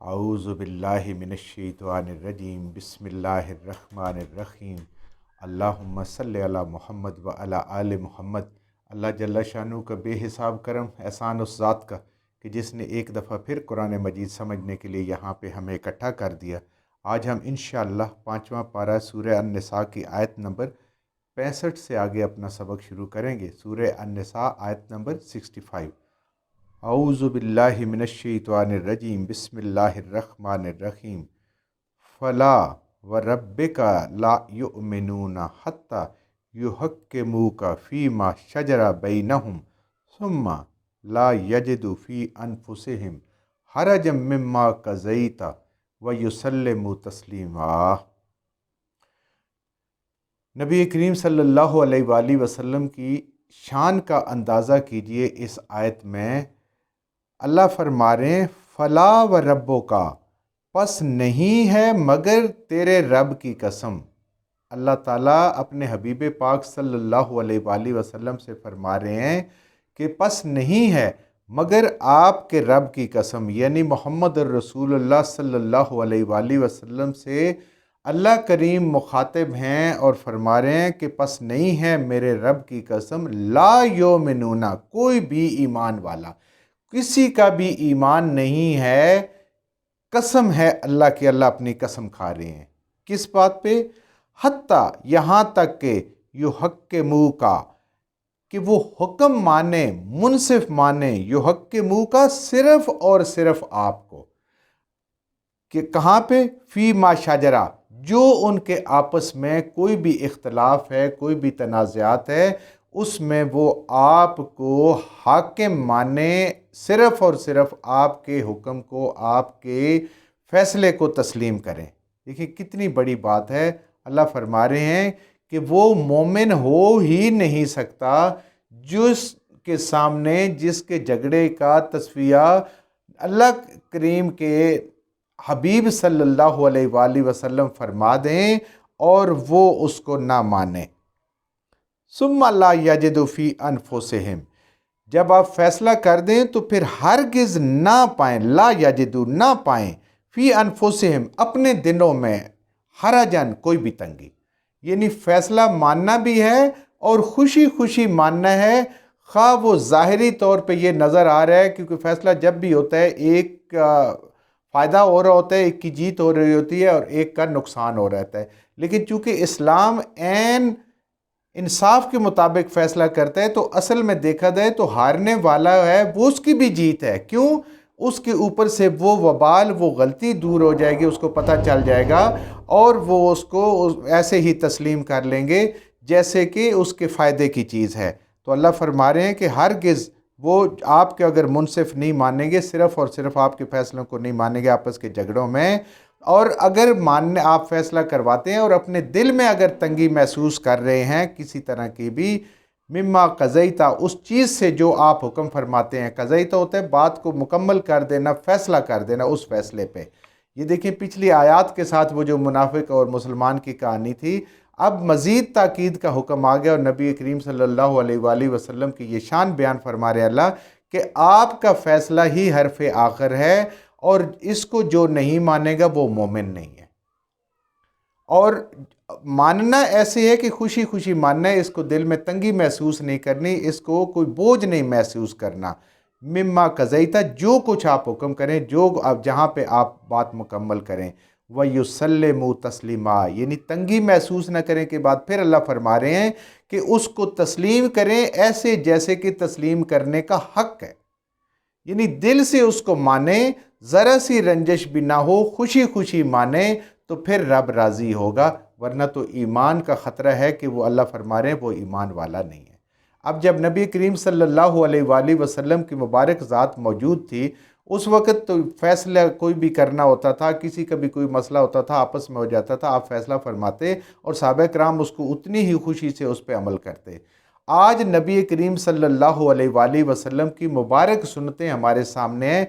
اعوذ باللہ من الشیطان الرجیم بسم اللہ الرحمن الرحیم اللہم صلی علی محمد و علی آل محمد۔ اللہ جل شانہ کا بے حساب کرم احسان اس ذات کا کہ جس نے ایک دفعہ پھر قرآن مجید سمجھنے کے لیے یہاں پہ ہمیں اکٹھا کر دیا۔ آج ہم انشاءاللہ 5واں پارہ سورہ النساء کی آیت نمبر 65 سے آگے اپنا سبق شروع کریں گے۔ سورہ النساء آیت نمبر 65۔ اعوذ باللہ من الشیطان الرجیم بسم اللہ الرحمن الرحیم فلا وربک لا یؤمنون حتی یحکموک فیما شجر بینہم ثم لا یجدوا فی انفسہم حرجا مما قضیت ویسلموا تسلیما۔ نبی کریم صلی اللہ علیہ وآلہ وسلم کی شان کا اندازہ کیجئے۔ اس آیت میں اللہ فرما رہے ہیں فلا و ربو کا، پس نہیں ہے مگر تیرے رب کی قسم۔ اللہ تعالیٰ اپنے حبیب پاک صلی اللہ علیہ وآلہ وسلم سے فرما رہے ہیں کہ پس نہیں ہے مگر آپ کے رب کی قسم، یعنی محمد الرسول اللہ صلی اللہ علیہ وآلہ وسلم سے اللہ کریم مخاطب ہیں اور فرما رہے ہیں کہ پس نہیں ہے میرے رب کی قسم، لا یؤمنون، کوئی بھی ایمان والا، کسی کا بھی ایمان نہیں ہے۔ قسم ہے اللہ کی، اللہ اپنی قسم کھا رہے ہیں کس بات پہ؟ حتیٰ، یہاں تک کہ یحکموک، کہ وہ حکم مانے، منصف مانے، یحکموک صرف اور صرف آپ کو، کہ کہاں پہ؟ فی ما شجرہ، جو ان کے آپس میں کوئی بھی اختلاف ہے، کوئی بھی تنازعات ہے، اس میں وہ آپ کو حاکم مانے، صرف اور صرف آپ کے حکم کو، آپ کے فیصلے کو تسلیم کریں۔ دیکھیں کتنی بڑی بات ہے۔ اللہ فرما رہے ہیں کہ وہ مومن ہو ہی نہیں سکتا جس کے سامنے، جس کے جھگڑے کا تصفیہ اللہ کریم کے حبیب صلی اللہ علیہ وآلہ وسلم فرما دیں اور وہ اس کو نہ مانیں۔ ثم لا یجدوا فی انفسہم، جب آپ فیصلہ کر دیں تو پھر ہرگز نہ پائیں، لا یجدوا، نہ پائیں، فی انفسہم، اپنے دلوں میں، حرجن، کوئی بھی تنگی، یعنی فیصلہ ماننا بھی ہے اور خوشی خوشی ماننا ہے، خواہ وہ ظاہری طور پہ یہ نظر آ رہا ہے، کیونکہ فیصلہ جب بھی ہوتا ہے ایک فائدہ ہو رہا ہوتا ہے، ایک کی جیت ہو رہی ہوتی ہے اور ایک کا نقصان ہو رہتا ہے، لیکن چونکہ اسلام عین انصاف کے مطابق فیصلہ کرتا ہے تو اصل میں دیکھا جائے تو ہارنے والا ہے وہ، اس کی بھی جیت ہے۔ کیوں؟ اس کے اوپر سے وہ وبال، وہ غلطی دور ہو جائے گی، اس کو پتہ چل جائے گا اور وہ اس کو ایسے ہی تسلیم کر لیں گے جیسے کہ اس کے فائدے کی چیز ہے۔ تو اللہ فرما رہے ہیں کہ ہرگز وہ آپ کے اگر منصف نہیں مانیں گے، صرف اور صرف آپ کے فیصلوں کو نہیں مانیں گے آپس کے جھگڑوں میں، اور اگر ماننے آپ فیصلہ کرواتے ہیں اور اپنے دل میں اگر تنگی محسوس کر رہے ہیں کسی طرح کی بھی، مما قضیتا، اس چیز سے جو آپ حکم فرماتے ہیں، قضیتا ہوتا ہے بات کو مکمل کر دینا، فیصلہ کر دینا اس فیصلے پہ۔ یہ دیکھیں پچھلی آیات کے ساتھ وہ جو منافق اور مسلمان کی کہانی تھی، اب مزید تاکید کا حکم آ گیا اور نبی کریم صلی اللہ علیہ وآلہ وسلم کی یہ شان بیان فرما رہے اللہ کہ آپ کا فیصلہ ہی حرف آخر ہے اور اس کو جو نہیں مانے گا وہ مومن نہیں ہے۔ اور ماننا ایسے ہے کہ خوشی خوشی ماننا ہے، اس کو دل میں تنگی محسوس نہیں کرنی، اس کو کوئی بوجھ نہیں محسوس کرنا۔ مما قضیتا، جو کچھ آپ حکم کریں، جو آپ جہاں پہ آپ بات مکمل کریں، وَيُسَلِّمُوا تَسْلِيمًا، یعنی تنگی محسوس نہ کریں کے بعد پھر اللہ فرما رہے ہیں کہ اس کو تسلیم کریں ایسے جیسے کہ تسلیم کرنے کا حق ہے، یعنی دل سے اس کو مانیں، ذرا سی رنجش بھی نہ ہو، خوشی خوشی مانیں تو پھر رب راضی ہوگا، ورنہ تو ایمان کا خطرہ ہے کہ وہ اللہ فرما رہے ہیں وہ ایمان والا نہیں ہے۔ اب جب نبی کریم صلی اللہ علیہ وآلہ وسلم کی مبارک ذات موجود تھی، اس وقت تو فیصلہ کوئی بھی کرنا ہوتا تھا، کسی کا بھی کوئی مسئلہ ہوتا تھا، آپس میں ہو جاتا تھا، آپ فیصلہ فرماتے اور صحابہ کرام اس کو اتنی ہی خوشی سے اس پہ عمل کرتے۔ آج نبی کریم صلی اللہ علیہ وآلہ وسلم کی مبارک سنتیں ہمارے سامنے ہیں۔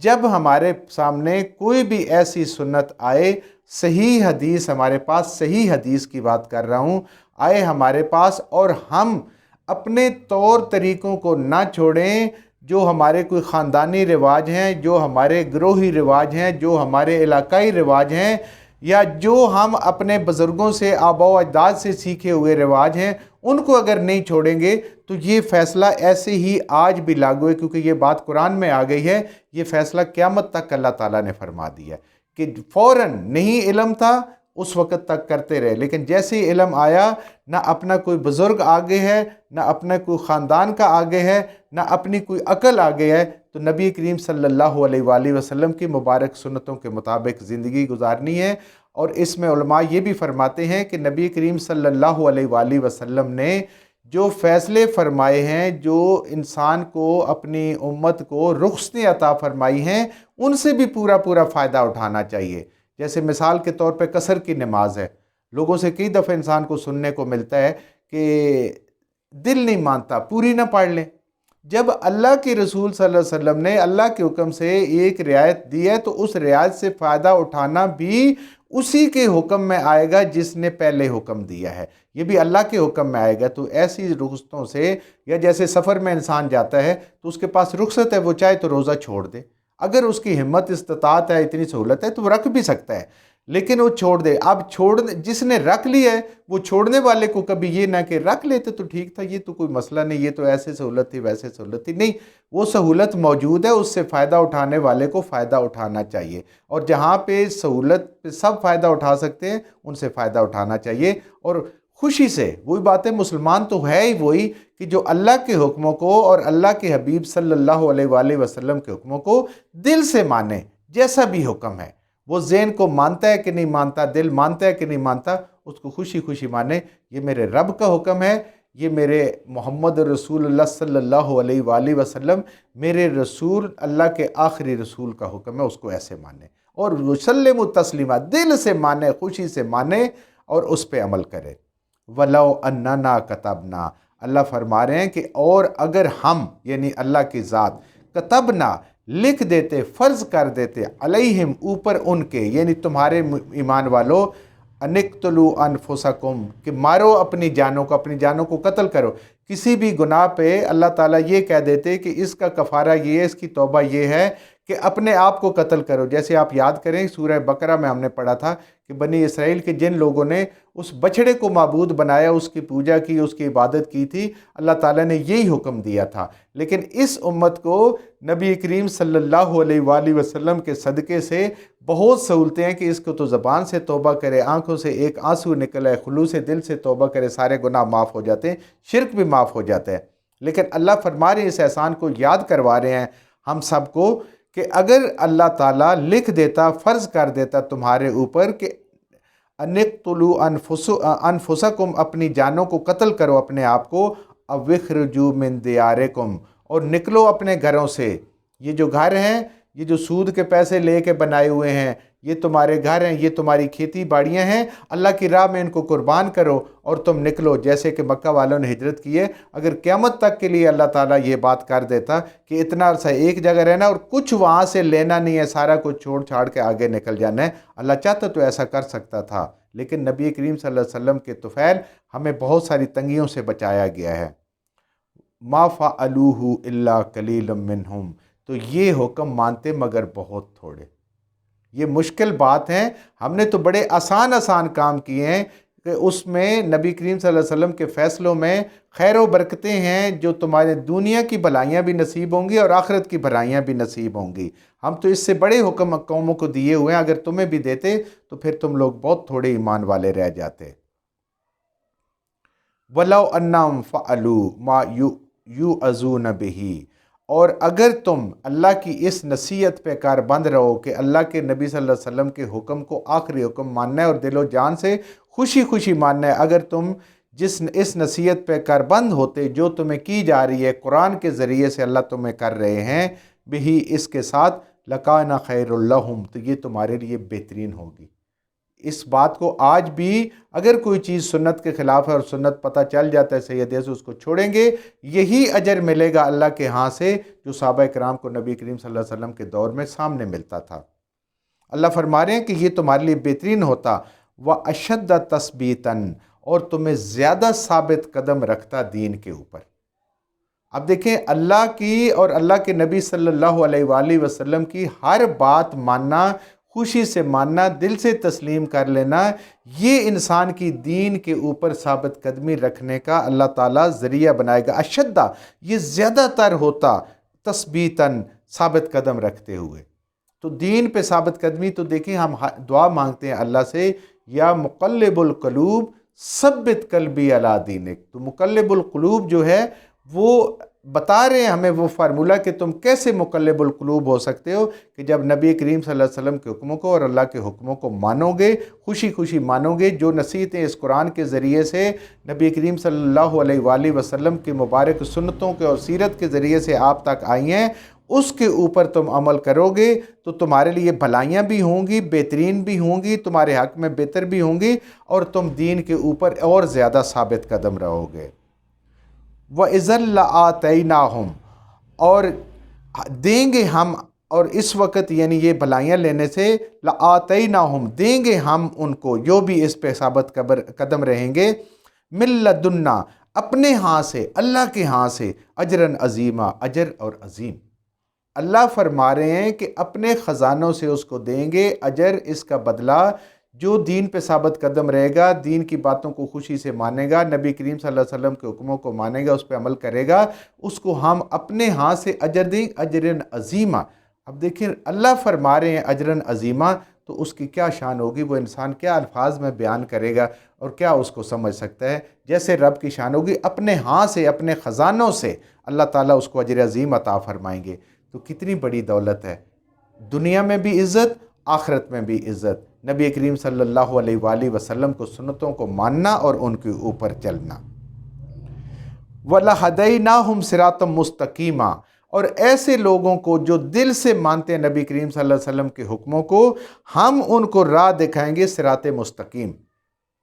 جب ہمارے سامنے کوئی بھی ایسی سنت آئے، صحیح حدیث ہمارے پاس، صحیح حدیث کی بات کر رہا ہوں، آئے ہمارے پاس اور ہم اپنے طور طریقوں کو نہ چھوڑیں، جو ہمارے کوئی خاندانی رواج ہیں، جو ہمارے گروہی رواج ہیں، جو ہمارے علاقائی رواج ہیں، یا جو ہم اپنے بزرگوں سے آباء و اجداد سے سیکھے ہوئے رواج ہیں، ان کو اگر نہیں چھوڑیں گے تو یہ فیصلہ ایسے ہی آج بھی لاگو ہے، کیونکہ یہ بات قرآن میں آ گئی ہے۔ یہ فیصلہ قیامت تک اللہ تعالیٰ نے فرما دیا ہے کہ فوراً نہیں علم تھا اس وقت تک کرتے رہے، لیکن جیسے ہی علم آیا، نہ اپنا کوئی بزرگ آگے ہے، نہ اپنا کوئی خاندان کا آگے ہے، نہ اپنی کوئی عقل آگے ہے، تو نبی کریم صلی اللہ علیہ وآلہ وسلم کی مبارک سنتوں کے مطابق زندگی گزارنی ہے۔ اور اس میں علماء یہ بھی فرماتے ہیں کہ نبی کریم صلی اللہ علیہ وآلہ وسلم نے جو فیصلے فرمائے ہیں، جو انسان کو اپنی امت کو رخصتیں عطا فرمائی ہیں، ان سے بھی پورا پورا فائدہ اٹھانا چاہیے۔ جیسے مثال کے طور پہ قصر کی نماز ہے، لوگوں سے کئی دفعہ انسان کو سننے کو ملتا ہے کہ دل نہیں مانتا، پوری نہ پڑھ لیں۔ جب اللہ کے رسول صلی اللہ علیہ وسلم نے اللہ کے حکم سے ایک رعایت دی ہے تو اس رعایت سے فائدہ اٹھانا بھی اسی کے حکم میں آئے گا جس نے پہلے حکم دیا ہے، یہ بھی اللہ کے حکم میں آئے گا۔ تو ایسی رخصتوں سے، یا جیسے سفر میں انسان جاتا ہے تو اس کے پاس رخصت ہے، وہ چاہے تو روزہ چھوڑ دے، اگر اس کی ہمت استطاعت ہے، اتنی سہولت ہے تو وہ رکھ بھی سکتا ہے، لیکن وہ چھوڑ دے۔ اب جس نے رکھ لیا ہے وہ چھوڑنے والے کو کبھی یہ نہ کہ رکھ لیتے تو ٹھیک تھا، یہ تو کوئی مسئلہ نہیں، یہ تو ایسے سہولت تھی ویسے سہولت تھی، نہیں، وہ سہولت موجود ہے، اس سے فائدہ اٹھانے والے کو فائدہ اٹھانا چاہیے، اور جہاں پہ سہولت پہ سب فائدہ اٹھا سکتے ہیں ان سے فائدہ اٹھانا چاہیے، اور خوشی سے۔ وہی بات ہے، مسلمان تو ہے ہی وہی کہ جو اللہ کے حکموں کو اور اللہ کے حبیب صلی اللہ علیہ وآلہ وسلم کے حکموں کو دل سے مانے، جیسا بھی حکم ہے، وہ ذہن کو مانتا ہے کہ نہیں مانتا، دل مانتا ہے کہ نہیں مانتا، اس کو خوشی خوشی مانے، یہ میرے رب کا حکم ہے، یہ میرے محمد رسول اللہ صلی اللہ علیہ وآلہ وسلم، میرے رسول، اللہ کے آخری رسول کا حکم ہے، اس کو ایسے مانے، اور وسلم تسلیما، دل سے مانے، خوشی سے مانے، اور اس پہ عمل کرے۔ وَلَوْ أَنَّنَا كَتَبْنَا، اللہ فرما رہے ہیں کہ اور اگر ہم، یعنی اللہ کی ذات، کتبنا، لکھ دیتے، فرض کر دیتے، علیہم، اوپر ان کے، یعنی تمہارے ایمان والو، انقتلوا انفسکم، کہ مارو اپنی جانوں کو قتل کرو۔ کسی بھی گناہ پہ اللہ تعالیٰ یہ کہہ دیتے کہ اس کا کفارہ یہ ہے، اس کی توبہ یہ ہے کہ اپنے آپ کو قتل کرو۔ جیسے آپ یاد کریں سورہ بقرہ میں ہم نے پڑھا تھا کہ بنی اسرائیل کے جن لوگوں نے اس بچھڑے کو معبود بنایا، اس کی پوجا کی، اس کی عبادت کی تھی، اللہ تعالیٰ نے یہی حکم دیا تھا، لیکن اس امت کو نبی کریم صلی اللہ علیہ وآلہ وسلم کے صدقے سے بہت سہولتیں ہیں کہ اس کو تو زبان سے توبہ کرے، آنکھوں سے ایک آنسو نکل آئے، خلوص دل سے توبہ کرے، سارے گناہ معاف ہو جاتے ہیں، شرک بھی معاف ہو جاتا ہے۔ لیکن اللہ فرما رہے ہیں، اس احسان کو یاد کروا رہے ہیں ہم سب کو کہ اگر اللہ تعالیٰ لکھ دیتا، فرض کر دیتا تمہارے اوپر کہ انقتلوا انفسکم، اپنی جانوں کو قتل کرو، اپنے آپ کو، او اخرجوا من دیارکم، اور نکلو اپنے گھروں سے۔ یہ جو گھر ہیں، یہ جو سود کے پیسے لے کے بنائے ہوئے ہیں، یہ تمہارے گھر ہیں، یہ تمہاری کھیتی باڑیاں ہیں، اللہ کی راہ میں ان کو قربان کرو اور تم نکلو، جیسے کہ مکہ والوں نے ہجرت کی ہے۔ اگر قیامت تک کے لیے اللہ تعالیٰ یہ بات کر دیتا کہ اتنا عرصہ ایک جگہ رہنا اور کچھ وہاں سے لینا نہیں ہے، سارا کچھ چھوڑ چھاڑ کے آگے نکل جانا ہے، اللہ چاہتا تو ایسا کر سکتا تھا، لیکن نبی کریم صلی اللہ علیہ وسلم کے طفیل ہمیں بہت ساری تنگیوں سے بچایا گیا ہے۔ ما فعلوہ الا قلیل منہم، تو یہ حکم مانتے مگر بہت تھوڑے۔ یہ مشکل بات ہے، ہم نے تو بڑے آسان کام کیے ہیں کہ اس میں نبی کریم صلی اللہ علیہ وسلم کے فیصلوں میں خیر و برکتیں ہیں، جو تمہارے دنیا کی بھلائیاں بھی نصیب ہوں گی اور آخرت کی بھلائیاں بھی نصیب ہوں گی۔ ہم تو اس سے بڑے حکم قوموں کو دیے ہوئے ہیں، اگر تمہیں بھی دیتے تو پھر تم لوگ بہت تھوڑے ایمان والے رہ جاتے۔ وَلَوْ أَنَّهُمْ فَعَلُوا مَا يُوعَظُونَ بِهِ، اور اگر تم اللہ کی اس نصیحت پہ کار بند رہو کہ اللہ کے نبی صلی اللہ علیہ وسلم کے حکم کو آخری حکم ماننا ہے اور دل و جان سے خوشی خوشی ماننا ہے، اگر تم اس نصیحت پہ کار بند ہوتے جو تمہیں کی جا رہی ہے، قرآن کے ذریعے سے اللہ تمہیں کر رہے ہیں، بھی اس کے ساتھ لَكَانَ خَيْرٌ لَهُمْ، تو یہ تمہارے لیے بہترین ہوگی۔ اس بات کو آج بھی اگر کوئی چیز سنت کے خلاف ہے اور سنت پتہ چل جاتا ہے صحیح حدیث سے، اس کو چھوڑیں گے، یہی اجر ملے گا اللہ کے ہاں سے جو صحابہ کرام کو نبی کریم صلی اللہ علیہ وسلم کے دور میں سامنے ملتا تھا۔ اللہ فرما رہے ہیں کہ یہ تمہارے لیے بہترین ہوتا، وَأَشَدَّ تَثْبِيتًا، اور تمہیں زیادہ ثابت قدم رکھتا دین کے اوپر۔ اب دیکھیں اللہ کی اور اللہ کے نبی صلی اللہ علیہ وآلہ وسلم کی ہر بات ماننا، خوشی سے ماننا، دل سے تسلیم کر لینا، یہ انسان کی دین کے اوپر ثابت قدمی رکھنے کا اللہ تعالیٰ ذریعہ بنائے گا۔ اشدہ، یہ زیادہ تر ہوتا تثبیتاً، ثابت قدم رکھتے ہوئے۔ تو دین پہ ثابت قدمی، تو دیکھیں ہم دعا مانگتے ہیں اللہ سے، یا مقلب القلوب ثبت قلبی علی دینک۔ تو مقلب القلوب جو ہے وہ بتا رہے ہیں ہمیں وہ فارمولہ کہ تم کیسے مقلب القلوب ہو سکتے ہو، کہ جب نبی کریم صلی اللہ علیہ وسلم کے حکموں کو اور اللہ کے حکموں کو مانو گے، خوشی خوشی مانو گے، جو نصیحتیں اس قرآن کے ذریعے سے نبی کریم صلی اللہ علیہ وآلہ وسلم کے مبارک سنتوں کے اور سیرت کے ذریعے سے آپ تک آئی ہیں، اس کے اوپر تم عمل کرو گے تو تمہارے لیے بھلائیاں بھی ہوں گی، بہترین بھی ہوں گی، تمہارے حق میں بہتر بھی ہوں گی، اور تم دین کے اوپر اور زیادہ ثابت قدم رہو گے۔ وَإِذًا لَآتَيْنَاهُمْ، اور دیں گے ہم، اور اس وقت یعنی یہ بھلائیاں لینے سے، لَآتَيْنَاهُمْ دیں گے ہم ان کو، جو بھی اس پہ ثابت قدم رہیں گے، مِن لَدُنَّا اپنے ہاں سے، اللہ کے ہاں سے، اجراً عظیما اجر اور عظیم۔ اللہ فرما رہے ہیں کہ اپنے خزانوں سے اس کو دیں گے اجر، اس کا بدلہ، جو دین پہ ثابت قدم رہے گا، دین کی باتوں کو خوشی سے مانے گا، نبی کریم صلی اللہ علیہ وسلم کے حکموں کو مانے گا، اس پہ عمل کرے گا، اس کو ہم اپنے ہاں سے اجر دیں، اجراً عظیما۔ اب دیکھیں اللہ فرما رہے ہیں اجراً عظیما، تو اس کی کیا شان ہوگی، وہ انسان کیا الفاظ میں بیان کرے گا اور کیا اس کو سمجھ سکتا ہے۔ جیسے رب کی شان ہوگی، اپنے ہاں سے، اپنے خزانوں سے اللہ تعالیٰ اس کو اجر عظیم عطا فرمائیں گے۔ تو کتنی بڑی دولت ہے، دنیا میں بھی عزت، آخرت میں بھی عزت، نبی کریم صلی اللہ علیہ وآلہ وسلم کو سنتوں کو ماننا اور ان کے اوپر چلنا۔ وَلَهَدَيْنَاهُمْ صِرَاطًا مُسْتَقِيمًا، اور ایسے لوگوں کو جو دل سے مانتے ہیں نبی کریم صلی اللہ علیہ وسلم کے حکموں کو، ہم ان کو راہ دکھائیں گے صراط مستقیم۔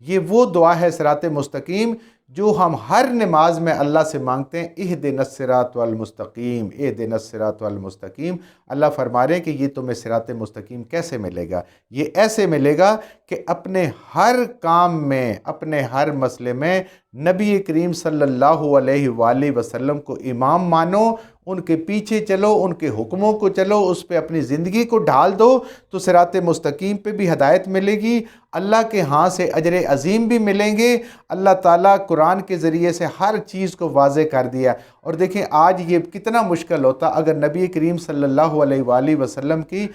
یہ وہ دعا ہے صراط مستقیم جو ہم ہر نماز میں اللہ سے مانگتے ہیں، اہدنا الصراط المستقیم، اہدنا الصراط المستقیم۔ اللہ فرما رہے ہیں کہ یہ تمہیں صراط مستقیم کیسے ملے گا؟ یہ ایسے ملے گا کہ اپنے ہر کام میں، اپنے ہر مسئلے میں نبی کریم صلی اللہ علیہ وآلہ وسلم کو امام مانو، ان کے پیچھے چلو، ان کے حکموں کو چلو، اس پہ اپنی زندگی کو ڈھال دو، تو صراط مستقیم پہ بھی ہدایت ملے گی، اللہ کے ہاں سے اجر عظیم بھی ملیں گے۔ اللہ تعالیٰ قرآن کے ذریعے سے ہر چیز کو واضح کر دیا۔ اور دیکھیں آج یہ کتنا مشکل ہوتا اگر نبی کریم صلی اللہ علیہ وآلہ وسلم کی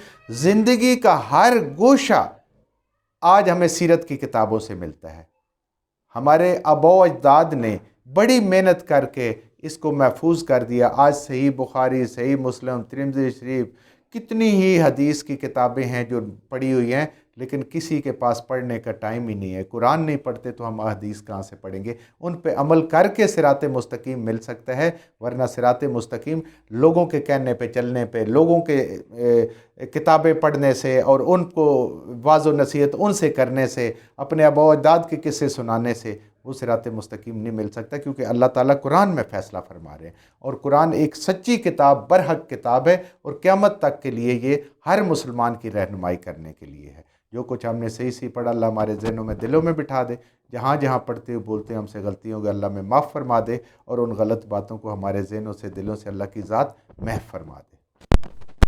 زندگی کا ہر گوشہ آج ہمیں سیرت کی کتابوں سے ملتا ہے۔ ہمارے آباء و اجداد نے بڑی محنت کر کے اس کو محفوظ کر دیا۔ آج صحیح بخاری، صحیح مسلم، ترمذی شریف، کتنی ہی حدیث کی کتابیں ہیں جو پڑھی ہوئی ہیں، لیکن کسی کے پاس پڑھنے کا ٹائم ہی نہیں ہے۔ قرآن نہیں پڑھتے تو ہم حدیث کہاں سے پڑھیں گے؟ ان پہ عمل کر کے صراط مستقیم مل سکتا ہے، ورنہ صراط مستقیم لوگوں کے کہنے پہ چلنے پہ، لوگوں کے کتابیں پڑھنے سے اور ان کو واعظ و نصیحت ان سے کرنے سے، اپنے آباء و اجداد کے قصے سنانے سے وہ صراط مستقیم نہیں مل سکتا، کیونکہ اللہ تعالیٰ قرآن میں فیصلہ فرما رہے ہیں، اور قرآن ایک سچی کتاب، برحق کتاب ہے، اور قیامت تک کے لیے یہ ہر مسلمان کی رہنمائی کرنے کے لیے ہے۔ جو کچھ ہم نے صحیح صحیح پڑھا اللہ ہمارے ذہنوں میں، دلوں میں بٹھا دے، جہاں جہاں پڑھتے ہوئے بولتے ہیں ہم سے غلطیوں گے اللہ میں معاف فرما دے، اور ان غلط باتوں کو ہمارے ذہنوں سے، دلوں سے اللہ کی ذات محو فرما دے۔